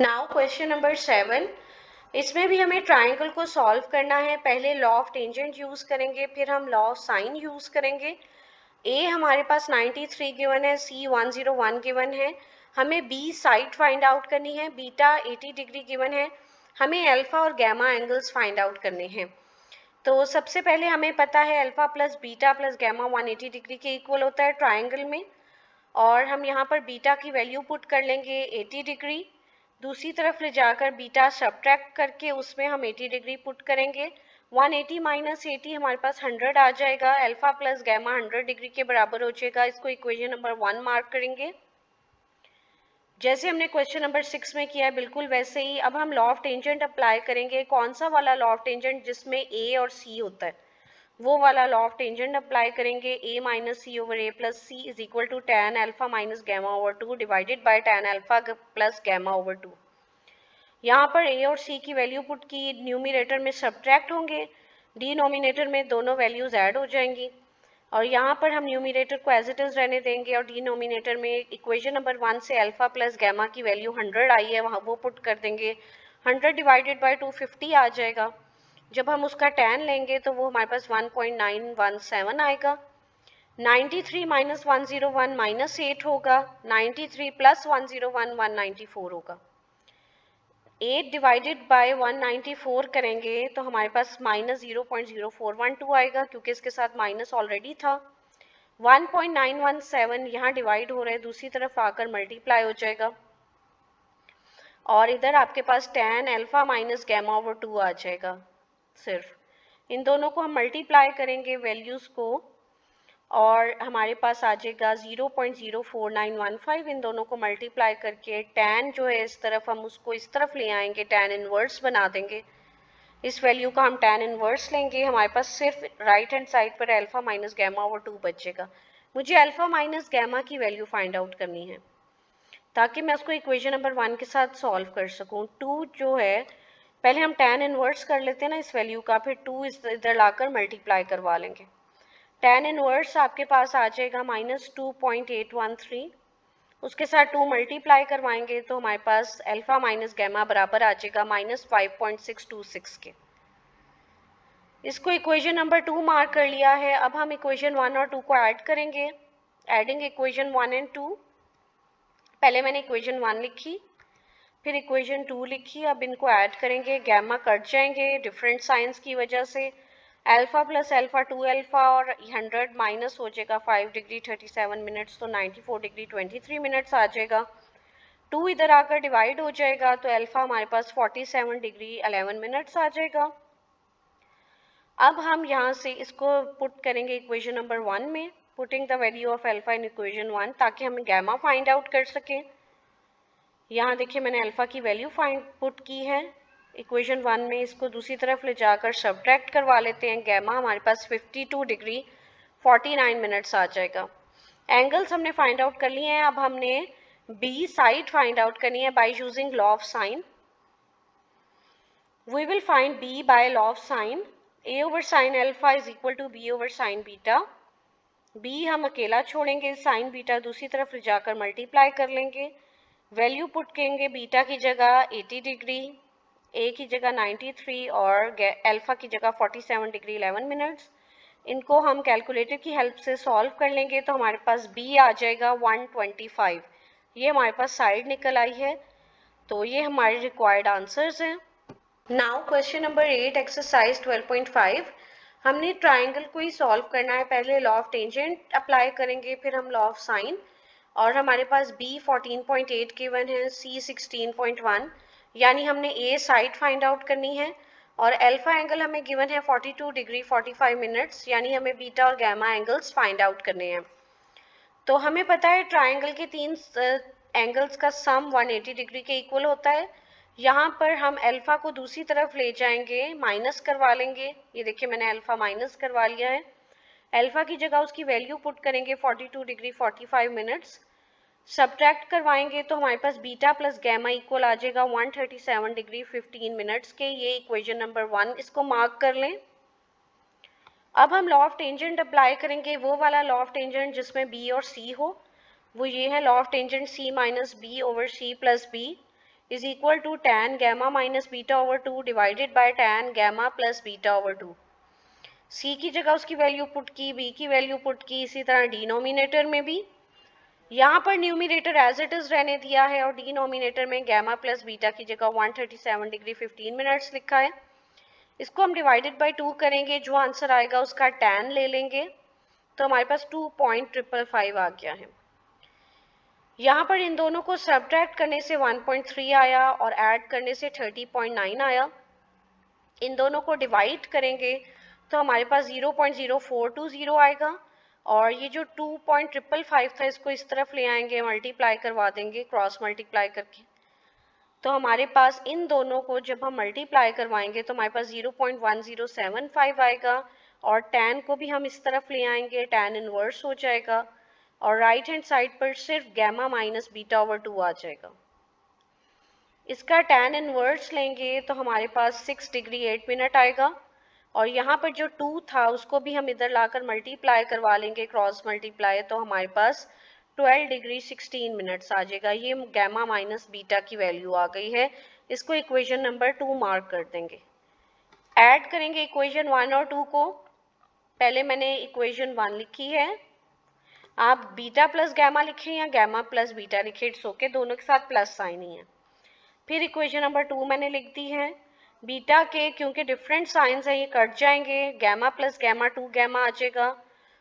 Now question number 7। इसमें भी हमें ट्राइंगल को सॉल्व करना है। पहले लॉ ऑफ टेंजेंट यूज करेंगे, फिर हम लॉ ऑफ साइन यूज करेंगे। ए हमारे पास 93 गिवन है, सी 101 गिवन है। हमें बी साइड फाइंड आउट करनी है, बीटा 80 डिग्री गिवन है। हमें अल्फा और गैमा एंगल्स फाइंड आउट करने हैं। तो सबसे पहले हमें पता है alpha plus beta plus gamma 180 degree के इक्वल होता है ट्राइंगल में। और हम यहाँ पर बीटा की वैल्यू पुट कर लेंगे 80 डिग्री। दूसरी तरफ ले जाकर बीटा सब्ट्रैक्ट करके उसमें हम 80 डिग्री पुट करेंगे। 180 माइनस 80 हमारे पास 100 आ जाएगा। अल्फा प्लस गैमा 100 डिग्री के बराबर हो जाएगा। इसको इक्वेशन नंबर 1 मार्क करेंगे। जैसे हमने क्वेश्चन नंबर 6 में किया है बिल्कुल वैसे ही अब हम लॉ ऑफ टेंजेंट अप्लाई करेंगे। कौन सा वाला लॉ ऑफ टेंजेंट जिसमें ए और सी होता है, वो वाला लॉ ऑफ टेंजेंट अप्लाई करेंगे। a minus C over a plus C is equal to tan alpha minus gamma over 2 divided by tan alpha plus gamma over 2। यहाँ पर a और c की वैल्यू पुट की, न्यूमिनेटर में subtract होंगे, denominator में दोनों वैल्यूज ऐड हो जाएंगी। और यहाँ पर हम न्यूमिनेटर को एज इट इज रहने देंगे और डिनोमिनेटर में इक्वेशन नंबर 1 से अल्फा प्लस गैमा की वैल्यू 100 आई है, वहाँ वो पुट कर देंगे। 100 डिवाइडेड बाय 250 आ जाएगा। जब हम उसका tan लेंगे तो वो हमारे पास 1.917 आएगा। 93 माइनस 101 माइनस 8 होगा। 93 प्लस 101 194 होगा। 8 डिवाइडेड बाय 194 करेंगे तो हमारे पास माइनस 0.0412 आएगा, क्योंकि इसके साथ माइनस ऑलरेडी था। 1.917 यहाँ डिवाइड हो रहा है, दूसरी तरफ आकर मल्टीप्लाई हो जाएगा और इधर आपके पास tan alpha minus gamma over 2 आ जाएगा। सिर्फ इन दोनों को हम मल्टीप्लाई करेंगे वैल्यूज को और हमारे पास आ जाएगा 0.04915। इन दोनों को मल्टीप्लाई करके tan जो है इस तरफ, हम उसको इस तरफ ले आएंगे, tan इनवर्स बना देंगे। इस वैल्यू का हम tan इनवर्स लेंगे, हमारे पास सिर्फ राइट हैंड साइड पर अल्फा माइनस गैमा ओवर 2 बचेगा। मुझे अल्फा माइनस गैमा की वैल्यू फाइंड आउट करनी है ताकि मैं उसको इक्वेशन नंबर 1 के साथ सॉल्व कर सकूं। 2 जो है, पहले हम tan इनवर्स कर लेते हैं ना इस वैल्यू का, फिर 2 इधर लाकर मल्टीप्लाई करवा लेंगे। tan इनवर्स आपके पास आ जाएगा -2.813। उसके साथ 2 मल्टीप्लाई करवाएंगे तो हमारे पास अल्फा माइनस गैमा बराबर आ जाएगा -5.626 के। इसको इक्वेशन नंबर 2 मार्क कर लिया है। अब हम इक्वेशन 1 और 2 को ऐड करेंगे। Adding equation 1 and 2। पहले मैंने इक्वेशन 1 लिखी, फिर इक्वेशन 2 लिखी। अब इनको ऐड करेंगे, गैमा कट जाएंगे डिफरेंट साइंस की वजह से। अल्फा प्लस अल्फा 2 अल्फा और 100 माइनस हो जाएगा 5 डिग्री 37 मिनट्स, तो 94 डिग्री 23 मिनट्स आ जाएगा। 2 इधर आकर डिवाइड हो जाएगा तो अल्फा हमारे पास 47 डिग्री 11 मिनट्स आ जाएगा। अब हम यहाँ से इसको पुट करेंगे इक्वेशन नंबर 1 में, putting the value of alpha in equation 1 ताकि हम गैमा फाइंड आउट कर सकें। यहाँ देखिए मैंने अल्फा की वैल्यू फाइंड पुट की है इक्वेशन 1 में। इसको दूसरी तरफ ले जाकर सब्ट्रैक्ट करवा लेते हैं। गैमा हमारे पास 52 डिग्री 49 मिनट्स आ जाएगा। एंगल्स हमने फाइंड आउट कर लिए हैं। अब हमने बी साइड फाइंड आउट करनी है by using law of sine. We will find B by law of sine. A over sine alpha is equal to B over sine beta. B हम अकेला छोड़ेंगे, साइन बीटा दूसरी तरफ ले जाकर multiply कर लेंगे। वैल्यू पुट करेंगे बीटा की जगह 80 डिग्री, ए की जगह 93 और अल्फा की जगह 47 डिग्री 11 मिनट्स। इनको हम कैलकुलेटर की हेल्प से सॉल्व कर लेंगे तो हमारे पास बी आ जाएगा 125। ये हमारे पास साइड निकल आई है। तो ये हमारे रिक्वायर्ड आंसर्स हैं। Now question number 8 exercise 12.5। हमने ट्राइंगल को ही सॉल्व करना है। पहले लॉ ऑफ टेंजेंट अप्लाई करेंगे, फिर हम लॉ ऑफ साइन। और हमारे पास बी 14.8 गिवन है, सी 16.1, यानी हमने ए साइड फाइंड आउट करनी है। और अल्फा एंगल हमें गिवन है 42 डिग्री 45 मिनट्स, यानी हमें बीटा और गैमा एंगल्स फाइंड आउट करने हैं। तो हमें पता है ट्राइंगल के 3 एंगल्स का सम 180 डिग्री के इक्वल होता है। यहाँ पर हम अल्फा को दूसरी तरफ ले जाएंगे, माइनस करवा लेंगे। ये देखिए मैंने अल्फा माइनस करवा लिया है। अल्फा की जगह उसकी वैल्यू पुट करेंगे 42 डिग्री 45 मिनट्स। सब्ट्रैक्ट करवाएंगे तो हमारे पास बीटा प्लस गैमा इक्वल आ जाएगा 137 डिग्री 15 मिनट्स के। ये इक्वेशन नंबर 1, इसको मार्क कर लें। अब हम लॉ ऑफ टेंजेंट अप्लाई करेंगे, वो वाला लॉ ऑफ टेंजेंट जिसमें बी और सी हो। वो ये है law of tangent C minus B over C plus B. Is equal to tan gamma minus beta over 2 divided by tan gamma plus beta over 2। C की जगह उसकी value put की, बी की वैल्यू पुट की, इसी तरह denominator में भी यहाँ पर न्यूमिनेटर एज इट इज रहने दिया है और डिनोमिनेटर में गैमा प्लस बीटा की जगह 137 डिग्री 15 मिनट्स लिखा है। इसको हम डिवाइडेड बाय 2 करेंगे, जो आंसर आएगा उसका tan ले लेंगे, तो हमारे पास 2.555 आ गया है। यहाँ पर इन दोनों को सब्ट्रैक्ट करने से 1.3 आया और ऐड करने से 30.9 आया। इन दोनों को डिवाइड करेंगे तो हमारे पास 0.0420 आएगा, और ये जो 2.555 था इसको इस तरफ ले आएंगे, मल्टीप्लाई करवा देंगे क्रॉस मल्टीप्लाई करके, तो हमारे पास इन दोनों को जब हम मल्टीप्लाई करवाएंगे तो हमारे पास 0.1075 आएगा, और tan को भी हम इस तरफ ले आएंगे, tan इनवर्स हो जाएगा, और राइट हैंड साइड पर सिर्फ गैमा माइनस बीटा ओवर 2 आ जाएगा। इसका tan इनवर्स लेंगे तो हमारे पास 6 डिग्री 8 मिनट आएगा, और यहाँ पर जो 2 था उसको भी हम इधर लाकर मल्टीप्लाई करवा लेंगे क्रॉस मल्टीप्लाई, तो हमारे पास 12 डिग्री 16 मिनट्स आ जाएगा। ये गैमा माइनस बीटा की वैल्यू आ गई है। इसको इक्वेशन नंबर 2 मार्क कर देंगे। ऐड करेंगे इक्वेशन 1 और 2 को। पहले मैंने इक्वेशन 1 लिखी है, आप बीटा प्लस गैमा लिखें या गैमा प्लस बीटा लिखें, इट्स ओके, दोनों के साथ प्लस साइन ही है। फिर इक्वेशन नंबर 2 मैंने लिख दी है। बीटा के क्योंकि डिफरेंट साइंस है ये कट जाएंगे, गैमा प्लस गैमा 2 गैमा आ जाएगा,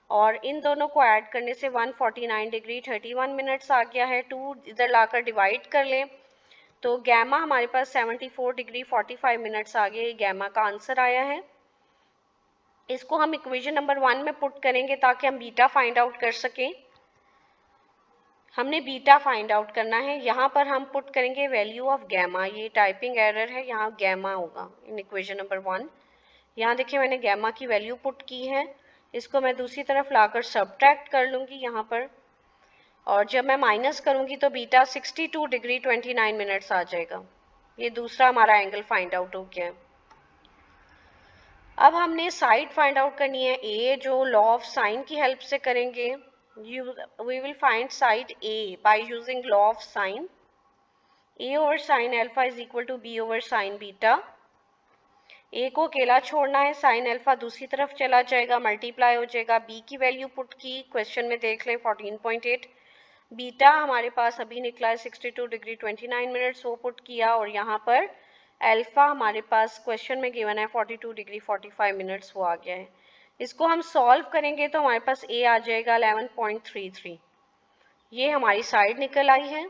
और इन दोनों को ऐड करने से 149 डिग्री 31 मिनट्स आ गया है। 2 इधर लाकर डिवाइड कर लें तो गैमा हमारे पास 74 डिग्री 45 मिनट्स आ गए, गैमा का आंसर आया है। इसको हम इक्वेशन नंबर 1 में पुट करेंगे ताकि हम बीटा फाइंड आउट कर सकें। हमने बीटा फाइंड आउट करना है, यहाँ पर हम पुट करेंगे वैल्यू ऑफ गैमा, ये टाइपिंग एरर है, यहाँ गैमा होगा इन इक्वेशन नंबर 1। यहाँ देखिए मैंने गैमा की वैल्यू पुट की है, इसको मैं दूसरी तरफ लाकर सब्ट्रैक्ट कर लूँगी यहाँ पर, और जब मैं माइनस करूँगी तो बीटा 62 डिग्री 29 मिनट्स आ जाएगा। ये दूसरा हमारा एंगल फाइंड आउट हो गया है। अब हमने साइड फाइंड आउट करनी है ए, जो लॉ ऑफ साइन की हेल्प से करेंगे। we will find side A by using law of sine. A over sin alpha is equal to B over sin beta. A को अकेला छोड़ना है, sin alpha दूसरी तरफ चला जाएगा, मल्टीप्लाई हो जाएगा। B की वैल्यू पुट की, क्वेश्चन में देख लें 14.8। बीटा हमारे पास अभी निकला है 62 डिग्री 29 मिनट्स, वो पुट किया, और यहाँ पर अल्फा हमारे पास क्वेश्चन में गिवन है 42 डिग्री 45 मिनट्स, वो आ गया है। इसको हम सॉल्व करेंगे तो हमारे पास ए आ जाएगा 11.33। ये हमारी साइड निकल आई है।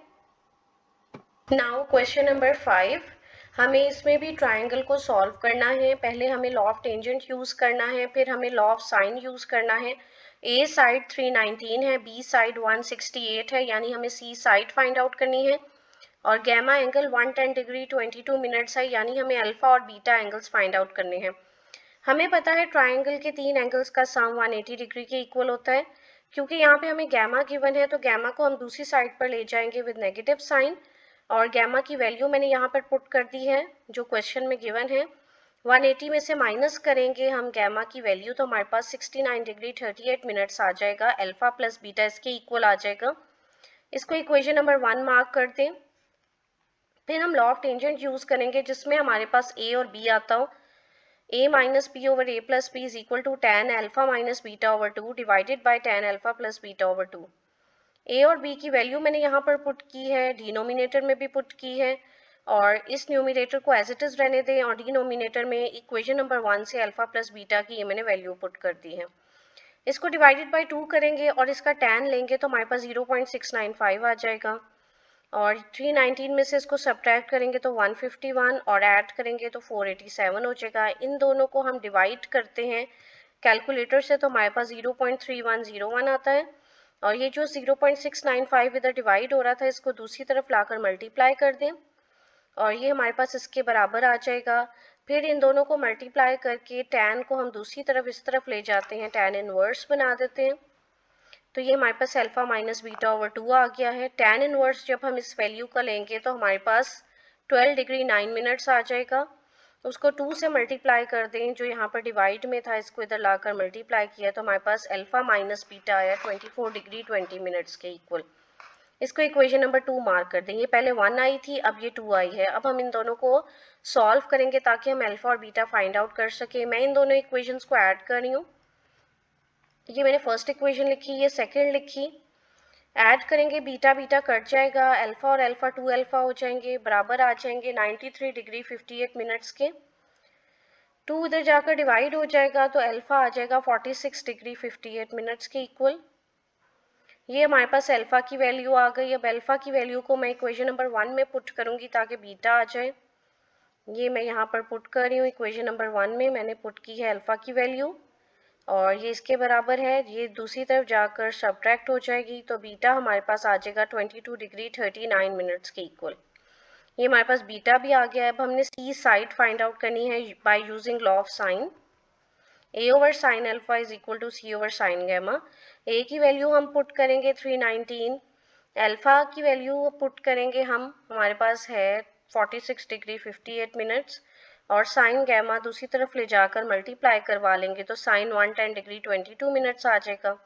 नाउ क्वेश्चन नंबर 5, हमें इसमें भी ट्राइंगल को सॉल्व करना है। पहले हमें लॉ ऑफ टेंजेंट यूज करना है, फिर हमें लॉ ऑफ साइन यूज करना है। ए साइड 319 है, बी साइड 168 है, यानी हमें सी साइड फाइंड आउट करनी है, और गैमा एंगल 110 डिग्री 22 मिनट्स है, यानी हमें अल्फा और बीटा एंगल्स फाइंड आउट करने हैं। हमें पता है ट्राइंगल के 3 एंगल्स का सम 180 डिग्री के इक्वल होता है। क्योंकि यहाँ पे हमें गैमा गिवन है तो गैमा को हम दूसरी साइड पर ले जाएंगे विद नेगेटिव साइन, और गैमा की वैल्यू मैंने यहाँ पर पुट कर दी है जो क्वेश्चन में गिवन है। 180 में से माइनस करेंगे हम गैमा की वैल्यू, तो हमारे पास 69 डिग्री 38 मिनट्स आ जाएगा। अल्फा प्लस बीटा इसके इक्वल आ जाएगा। इसको इक्वेशन नंबर 1 मार्क कर दें। फिर हम लॉ ऑफ टेंजेंट यूज करेंगे जिसमें हमारे पास ए और बी आता हो। a minus b over a plus b is equal to tan alpha minus beta over 2 divided by tan alpha plus beta over 2। a और b की वैल्यू मैंने यहाँ पर पुट की है, डिनोमिनेटर में भी पुट की है, और इस न्यूमिनेटर को एज इट इज रहने दें, और डिनोमिनेटर में इक्वेशन नंबर 1 से अल्फा प्लस बीटा की ये मैंने वैल्यू पुट कर दी है। इसको डिवाइडेड बाय 2 करेंगे और इसका tan लेंगे तो हमारे पास 0.695 आ जाएगा, और 319 में से इसको सब्ट्रैक्ट करेंगे तो 151, और ऐड करेंगे तो 487 हो जाएगा। इन दोनों को हम डिवाइड करते हैं कैलकुलेटर से तो हमारे पास 0.3101 आता है, और ये जो 0.695 इधर डिवाइड हो रहा था इसको दूसरी तरफ लाकर मल्टीप्लाई कर दें, और ये हमारे पास इसके बराबर आ जाएगा। फिर इन दोनों को मल्टीप्लाई करके tan को हम दूसरी तरफ इस तरफ ले जाते हैं, tan इनवर्स बना देते हैं, तो ये हमारे पास अल्फा माइनस बीटा ओवर 2 आ गया है। tan इनवर्स जब हम इस वैल्यू का लेंगे तो हमारे पास 12 डिग्री 9 मिनट्स आ जाएगा। उसको 2 से मल्टीप्लाई कर दें, जो यहाँ पर डिवाइड में था इसको इधर लाकर मल्टीप्लाई किया तो हमारे पास अल्फा माइनस बीटा आया 24 डिग्री 20 मिनट्स के इक्वल। इसको इक्वेशन नंबर 2 मार्क कर दें। ये पहले 1 आई थी, अब ये 2 आई है। अब हम इन दोनों को सॉल्व करेंगे ताकि हम अल्फा और बीटा फाइंड आउट कर सके। मैं इन दोनों इक्वेशंस को ऐड कर रही हूँ। ये मैंने फर्स्ट इक्वेशन लिखी, ये सेकंड लिखी। ऐड करेंगे, बीटा बीटा कट जाएगा, अल्फा और अल्फा 2 अल्फा हो जाएंगे, बराबर आ जाएंगे 93 डिग्री 58 मिनट्स के। 2 उधर जाकर डिवाइड हो जाएगा तो अल्फा आ जाएगा 46 डिग्री 58 मिनट्स के इक्वल। ये हमारे पास अल्फा की वैल्यू आ गई। अब अल्फा की वैल्यू को मैं इक्वेशन नंबर 1 में पुट करूंगी ताकि बीटा आ जाए। ये मैं यहाँ पर पुट कर रही हूँ, इक्वेशन नंबर 1 में मैंने पुट की है अल्फा की वैल्यू और ये इसके बराबर है। ये दूसरी तरफ जाकर सब्ट्रैक्ट हो जाएगी तो बीटा हमारे पास आ जाएगा 22 डिग्री 39 मिनट्स के इक्वल। ये हमारे पास बीटा भी आ गया है। अब हमने सी साइड फाइंड आउट करनी है by using law of sine. A over sine alpha is equal to c over sine gamma. A की वैल्यू हम पुट करेंगे 319, अल्फा की वैल्यू पुट करेंगे हम, हमारे पास है 46 डिग्री 58 मिनट्स और साइन गैमा दूसरी तरफ ले जाकर मल्टीप्लाई करवा लेंगे तो साइन 110 डिग्री 22 मिनट्स आ जाएगा।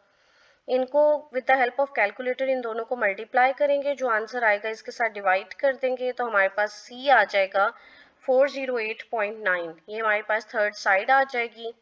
इनको with the help of calculator इन दोनों को मल्टीप्लाई करेंगे, जो आंसर आएगा इसके साथ डिवाइड कर देंगे तो हमारे पास सी आ जाएगा 408.9। ये हमारे पास थर्ड साइड आ जाएगी।